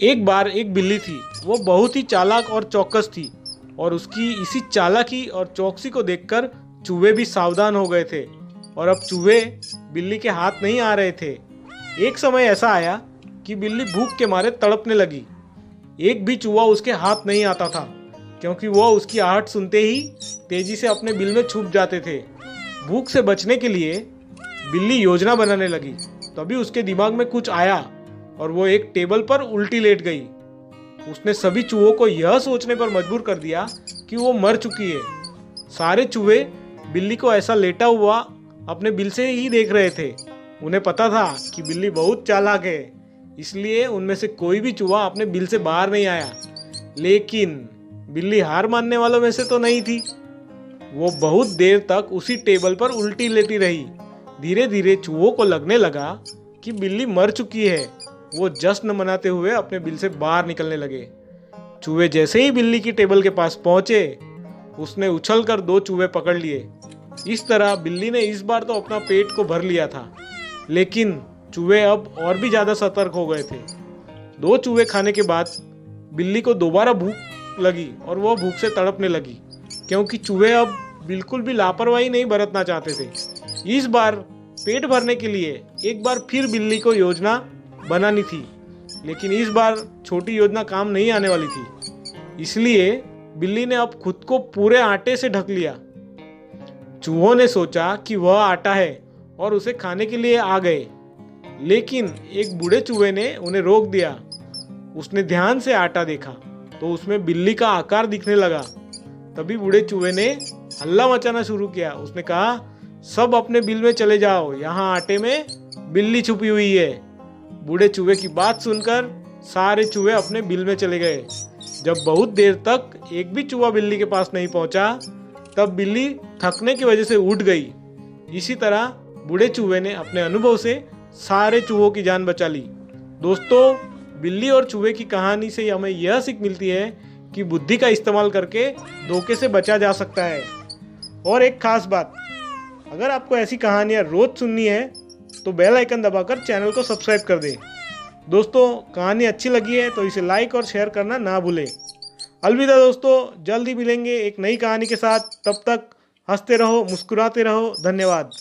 एक बार एक बिल्ली थी। वो बहुत ही चालाक और चौकस थी और उसकी इसी चालाकी और चौकसी को देखकर चूहे भी सावधान हो गए थे और अब चूहे बिल्ली के हाथ नहीं आ रहे थे। एक समय ऐसा आया कि बिल्ली भूख के मारे तड़पने लगी। एक भी चूहा उसके हाथ नहीं आता था क्योंकि वह उसकी आहट सुनते ही तेजी से अपने बिल में छुप जाते थे। भूख से बचने के लिए बिल्ली योजना बनाने लगी। तभी उसके दिमाग में कुछ आया और वो एक टेबल पर उल्टी लेट गई। उसने सभी चूहों को यह सोचने पर मजबूर कर दिया कि वो मर चुकी है। सारे चूहे बिल्ली को ऐसा लेटा हुआ अपने बिल से ही देख रहे थे। उन्हें पता था कि बिल्ली बहुत चालाक है, इसलिए उनमें से कोई भी चूहा अपने बिल से बाहर नहीं आया। लेकिन बिल्ली हार मानने वालों में से तो नहीं थी। वो बहुत देर तक उसी टेबल पर उल्टी लेटी रही। धीरे धीरे चूहों को लगने लगा कि बिल्ली मर चुकी है। वो जश्न मनाते हुए अपने बिल से बाहर निकलने लगे। चूहे जैसे ही बिल्ली की टेबल के पास पहुंचे, उसने उछलकर दो चूहे पकड़ लिए। इस तरह बिल्ली ने इस बार तो अपना पेट को भर लिया था, लेकिन चूहे अब और भी ज्यादा सतर्क हो गए थे। दो चूहे खाने के बाद बिल्ली को दोबारा भूख लगी और वह भूख से तड़पने लगी, क्योंकि चूहे अब बिल्कुल भी लापरवाही नहीं बरतना चाहते थे। इस बार पेट भरने के लिए एक बार फिर बिल्ली को योजना बनानी थी, लेकिन इस बार छोटी योजना काम नहीं आने वाली थी। इसलिए बिल्ली ने अब खुद को पूरे आटे से ढक लिया। चूहों ने सोचा कि वह आटा है और उसे खाने के लिए आ गए, लेकिन एक बूढ़े चूहे ने उन्हें रोक दिया। उसने ध्यान से आटा देखा तो उसमें बिल्ली का आकार दिखने लगा। तभी बूढ़े चूहे ने हल्ला मचाना शुरू किया। उसने कहा, सब अपने बिल में चले जाओ, यहाँ आटे में बिल्ली छुपी हुई है। बूढ़े चूहे की बात सुनकर सारे चूहे अपने बिल में चले गए। जब बहुत देर तक एक भी चूहा बिल्ली के पास नहीं पहुंचा, तब बिल्ली थकने की वजह से उठ गई। इसी तरह बूढ़े चूहे ने अपने अनुभव से सारे चूहों की जान बचा ली। दोस्तों, बिल्ली और चूहे की कहानी से हमें यह सीख मिलती है कि बुद्धि का इस्तेमाल करके धोखे से बचा जा सकता है। और एक खास बात, अगर आपको ऐसी कहानियां रोज सुननी है तो बेल आइकन दबाकर चैनल को सब्सक्राइब कर दें। दोस्तों, कहानी अच्छी लगी है तो इसे लाइक और शेयर करना ना भूलें। अलविदा दोस्तों, जल्द ही मिलेंगे एक नई कहानी के साथ। तब तक हंसते रहो, मुस्कुराते रहो। धन्यवाद।